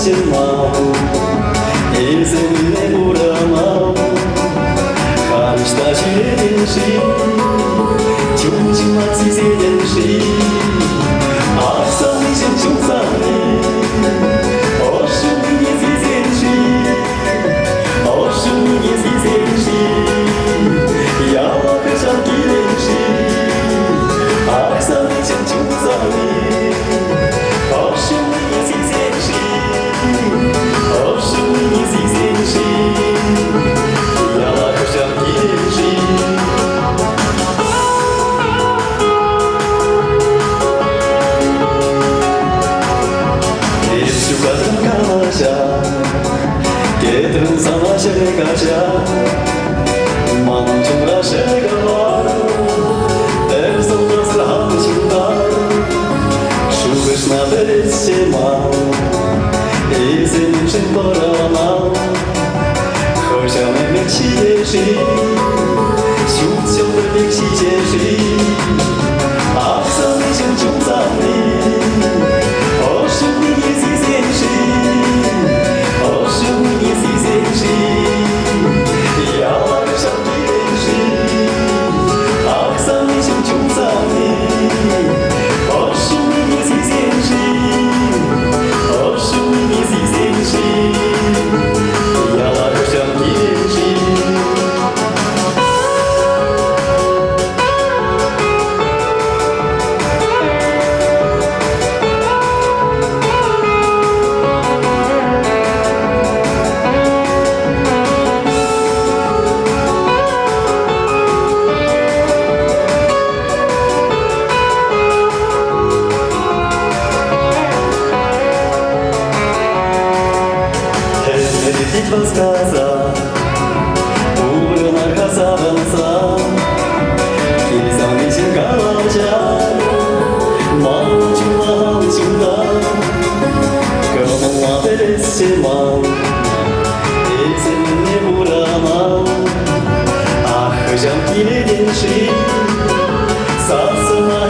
çırmam Elzemine uğramam Karşıda şirin şey Çumçumak sizeden şey Aksam için çumsami Hoşum niye sizden şey Hoşum niye sizden şey Yakışan giren şey Aksam için çumsami Hoşum niye sizden şey Hoşum niye sizden şey Yakışan giren şey Ketrun sama şerekaca Mançum raşegavar Erzonda sırahat çundar Şu kışna beresçema Ezenim şen borama Hoşam emek şiyeşi Şut şıldır bek şiyeşi Aksam için çumsami Hoşum niye sizden şey Hoşum niye sizden şey Yakışan giren şey Aksam için çumsami Hoşum niye sizden şey Hoşum niye sizden şey Yakışan giren şey Ведь сказал, урна казаванца, кизамичин калачар, манчула чунда, кому апересчемал, эцемне урамал, ах, жам киледенши, сасына